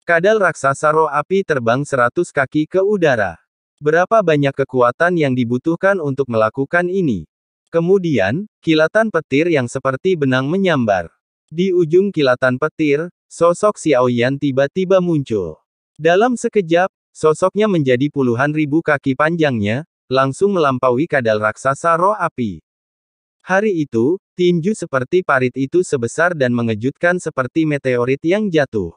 Kadal raksasa roh api terbang 100 kaki ke udara. Berapa banyak kekuatan yang dibutuhkan untuk melakukan ini? Kemudian, kilatan petir yang seperti benang menyambar. Di ujung kilatan petir, sosok Xiaoyan tiba-tiba muncul. Dalam sekejap, sosoknya menjadi puluhan ribu kaki panjangnya, langsung melampaui kadal raksasa roh api. Hari itu, tinju seperti parit itu sebesar dan mengejutkan seperti meteorit yang jatuh.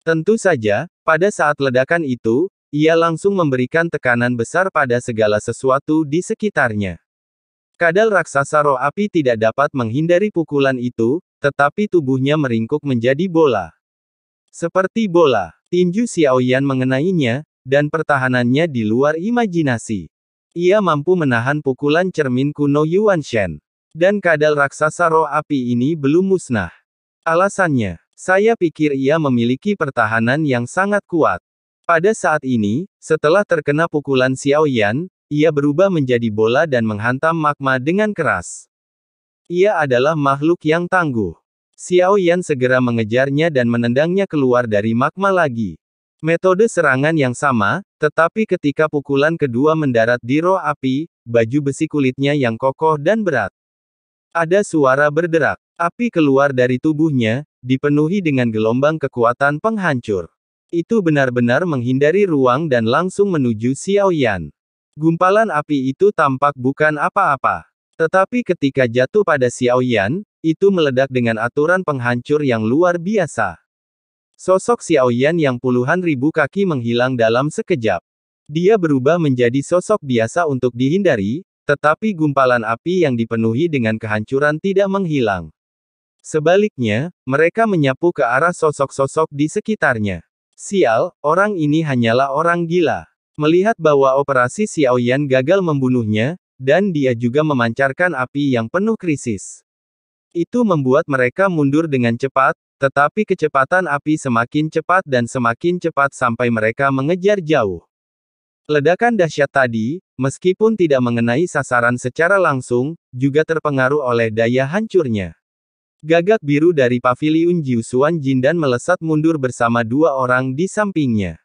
Tentu saja, pada saat ledakan itu, ia langsung memberikan tekanan besar pada segala sesuatu di sekitarnya. Kadal raksasa roh api tidak dapat menghindari pukulan itu, tetapi tubuhnya meringkuk menjadi bola. Seperti bola, tinju Xiaoyan mengenainya, dan pertahanannya di luar imajinasi. Ia mampu menahan pukulan cermin kuno Yuan Shen. Dan kadal raksasa roh api ini belum musnah. Alasannya, saya pikir ia memiliki pertahanan yang sangat kuat. Pada saat ini, setelah terkena pukulan Xiaoyan, ia berubah menjadi bola dan menghantam magma dengan keras. Ia adalah makhluk yang tangguh. Xiaoyan segera mengejarnya dan menendangnya keluar dari magma lagi. Metode serangan yang sama, tetapi ketika pukulan kedua mendarat di roh api, baju besi kulitnya yang kokoh dan berat. Ada suara berderak. Api keluar dari tubuhnya, dipenuhi dengan gelombang kekuatan penghancur. Itu benar-benar menghindari ruang dan langsung menuju Xiaoyan. Gumpalan api itu tampak bukan apa-apa. Tetapi ketika jatuh pada Xiaoyan, itu meledak dengan aturan penghancur yang luar biasa. Sosok Xiaoyan yang puluhan ribu kaki menghilang dalam sekejap. Dia berubah menjadi sosok biasa untuk dihindari, tetapi gumpalan api yang dipenuhi dengan kehancuran tidak menghilang. Sebaliknya, mereka menyapu ke arah sosok-sosok di sekitarnya. Sial, orang ini hanyalah orang gila. Melihat bahwa operasi Xiaoyan gagal membunuhnya, dan dia juga memancarkan api yang penuh krisis. Itu membuat mereka mundur dengan cepat, tetapi kecepatan api semakin cepat dan semakin cepat sampai mereka mengejar jauh. Ledakan dahsyat tadi, meskipun tidak mengenai sasaran secara langsung, juga terpengaruh oleh daya hancurnya. Gagak biru dari paviliun Jiusuan Jindan melesat mundur bersama dua orang di sampingnya.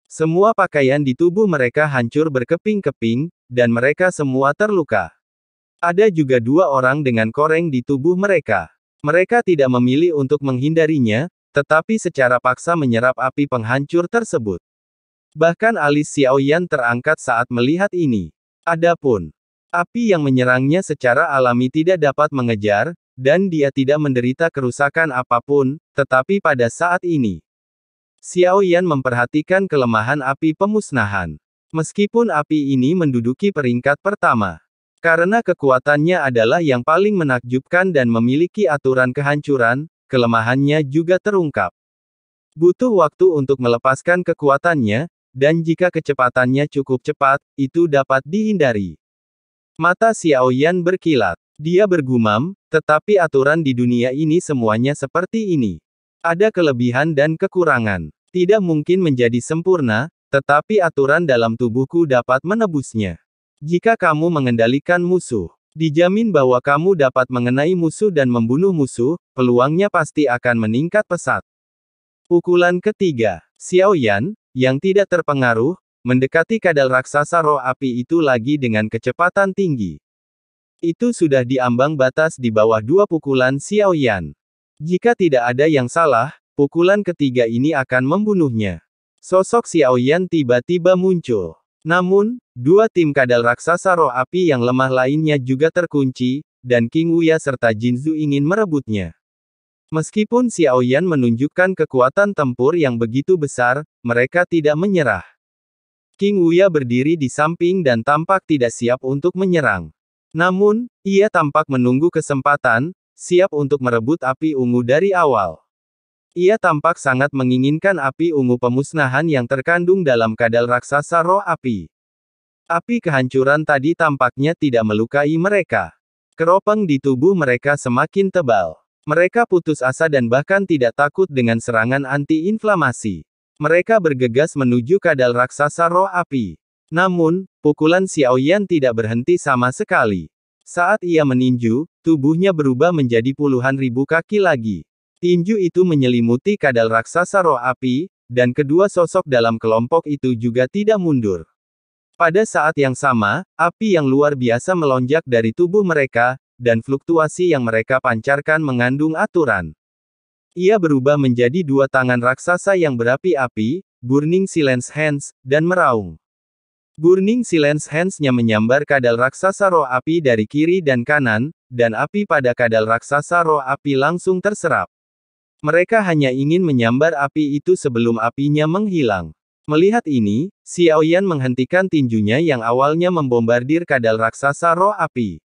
Semua pakaian di tubuh mereka hancur berkeping-keping, dan mereka semua terluka. Ada juga dua orang dengan koreng di tubuh mereka. Mereka tidak memilih untuk menghindarinya, tetapi secara paksa menyerap api penghancur tersebut. Bahkan alis Xiaoyan terangkat saat melihat ini. Adapun api yang menyerangnya secara alami tidak dapat mengejar, dan dia tidak menderita kerusakan apapun, tetapi pada saat ini, Xiaoyan memperhatikan kelemahan api pemusnahan. Meskipun api ini menduduki peringkat pertama, karena kekuatannya adalah yang paling menakjubkan dan memiliki aturan kehancuran, kelemahannya juga terungkap. Butuh waktu untuk melepaskan kekuatannya, dan jika kecepatannya cukup cepat, itu dapat dihindari. Mata Xiaoyan berkilat. Dia bergumam, tetapi aturan di dunia ini semuanya seperti ini. Ada kelebihan dan kekurangan. Tidak mungkin menjadi sempurna, tetapi aturan dalam tubuhku dapat menebusnya. Jika kamu mengendalikan musuh, dijamin bahwa kamu dapat mengenai musuh dan membunuh musuh, peluangnya pasti akan meningkat pesat. Pukulan ketiga, Xiaoyan, yang tidak terpengaruh, mendekati kadal raksasa roh api itu lagi dengan kecepatan tinggi. Itu sudah di ambang batas di bawah dua pukulan Xiaoyan. Jika tidak ada yang salah, pukulan ketiga ini akan membunuhnya. Sosok Xiaoyan tiba-tiba muncul. Namun, dua tim kadal raksasa roh api yang lemah lainnya juga terkunci, dan King Wuya serta Jinzu ingin merebutnya. Meskipun Xiaoyan menunjukkan kekuatan tempur yang begitu besar, mereka tidak menyerah. King Wuya berdiri di samping dan tampak tidak siap untuk menyerang. Namun, ia tampak menunggu kesempatan, siap untuk merebut api ungu dari awal. Ia tampak sangat menginginkan api ungu pemusnahan yang terkandung dalam kadal raksasa roh api. Api kehancuran tadi tampaknya tidak melukai mereka. Keropeng di tubuh mereka semakin tebal. Mereka putus asa dan bahkan tidak takut dengan serangan anti-inflamasi. Mereka bergegas menuju kadal raksasa roh api. Namun, pukulan Xiaoyan tidak berhenti sama sekali. Saat ia meninju, tubuhnya berubah menjadi puluhan ribu kaki lagi. Tinju itu menyelimuti kadal raksasa roh api, dan kedua sosok dalam kelompok itu juga tidak mundur. Pada saat yang sama, api yang luar biasa melonjak dari tubuh mereka, dan fluktuasi yang mereka pancarkan mengandung aturan. Ia berubah menjadi dua tangan raksasa yang berapi-api, Burning Silence Hands, dan meraung. Burning Silence Hands-nya menyambar kadal raksasa roh api dari kiri dan kanan, dan api pada kadal raksasa roh api langsung terserap. Mereka hanya ingin menyambar api itu sebelum apinya menghilang. Melihat ini, Xiaoyan menghentikan tinjunya yang awalnya membombardir kadal raksasa roh api.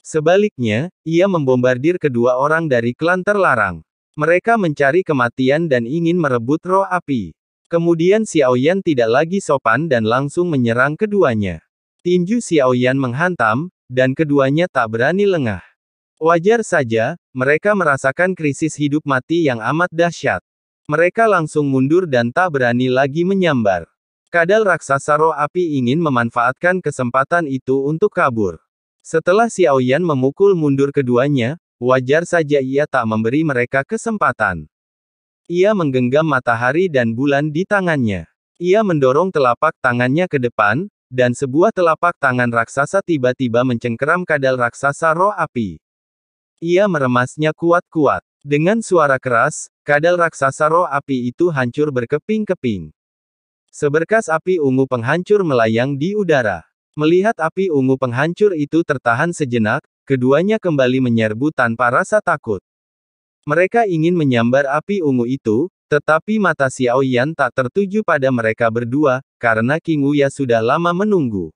Sebaliknya, ia membombardir kedua orang dari klan terlarang. Mereka mencari kematian dan ingin merebut roh api. Kemudian Xiaoyan tidak lagi sopan dan langsung menyerang keduanya. Tinju Xiaoyan menghantam, dan keduanya tak berani lengah. Wajar saja, mereka merasakan krisis hidup mati yang amat dahsyat. Mereka langsung mundur dan tak berani lagi menyambar. Kadal raksasa roh api ingin memanfaatkan kesempatan itu untuk kabur. Setelah Xiaoyan memukul mundur keduanya, wajar saja ia tak memberi mereka kesempatan. Ia menggenggam matahari dan bulan di tangannya. Ia mendorong telapak tangannya ke depan, dan sebuah telapak tangan raksasa tiba-tiba mencengkeram kadal raksasa roh api. Ia meremasnya kuat-kuat. Dengan suara keras, kadal raksasa roh api itu hancur berkeping-keping. Seberkas api ungu penghancur melayang di udara. Melihat api ungu penghancur itu tertahan sejenak, keduanya kembali menyerbu tanpa rasa takut. Mereka ingin menyambar api ungu itu, tetapi mata Xiaoyan tak tertuju pada mereka berdua, karena King Wuya sudah lama menunggu.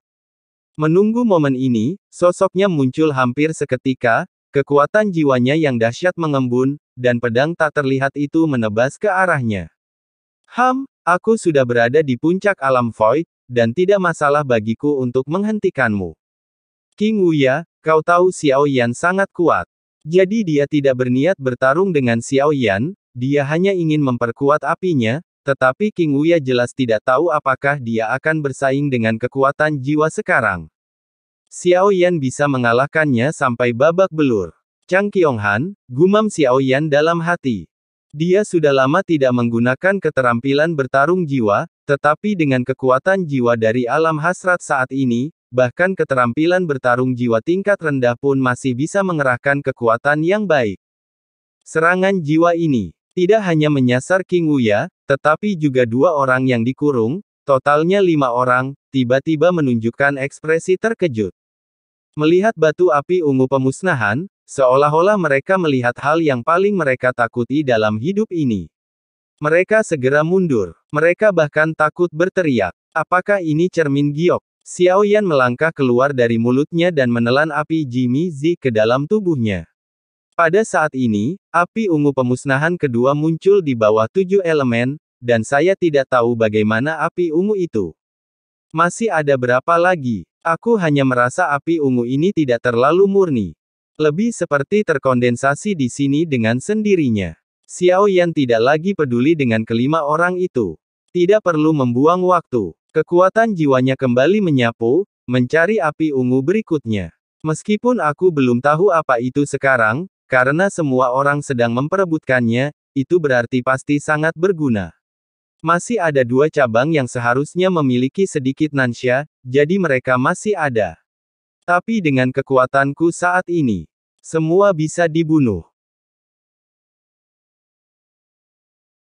Menunggu momen ini, sosoknya muncul hampir seketika, kekuatan jiwanya yang dahsyat mengembun, dan pedang tak terlihat itu menebas ke arahnya. Aku sudah berada di puncak alam void, dan tidak masalah bagiku untuk menghentikanmu. King Wuya, kau tahu Xiaoyan sangat kuat. Jadi dia tidak berniat bertarung dengan Xiaoyan, dia hanya ingin memperkuat apinya, tetapi King Wuya jelas tidak tahu apakah dia akan bersaing dengan kekuatan jiwa sekarang. Xiaoyan bisa mengalahkannya sampai babak belur. Chang Qionghan, gumam Xiaoyan dalam hati. Dia sudah lama tidak menggunakan keterampilan bertarung jiwa, tetapi dengan kekuatan jiwa dari alam hasrat saat ini, bahkan keterampilan bertarung jiwa tingkat rendah pun masih bisa mengerahkan kekuatan yang baik. Serangan jiwa ini tidak hanya menyasar King Wuya, tetapi juga dua orang yang dikurung, totalnya 5 orang, tiba-tiba menunjukkan ekspresi terkejut. Melihat batu api ungu pemusnahan, seolah-olah mereka melihat hal yang paling mereka takuti dalam hidup ini. Mereka segera mundur. Mereka bahkan takut berteriak. Apakah ini cermin giok? Xiaoyan melangkah keluar dari mulutnya dan menelan api Jimmy Zi ke dalam tubuhnya. Pada saat ini, api ungu pemusnahan kedua muncul di bawah 7 elemen, dan saya tidak tahu bagaimana api ungu itu. Masih ada berapa lagi? Aku hanya merasa api ungu ini tidak terlalu murni. Lebih seperti terkondensasi di sini dengan sendirinya. Xiaoyan tidak lagi peduli dengan kelima orang itu. Tidak perlu membuang waktu. Kekuatan jiwanya kembali menyapu, mencari api ungu berikutnya. Meskipun aku belum tahu apa itu sekarang, karena semua orang sedang memperebutkannya, itu berarti pasti sangat berguna. Masih ada 2 cabang yang seharusnya memiliki sedikit nansya, jadi mereka masih ada. Tapi dengan kekuatanku saat ini, semua bisa dibunuh.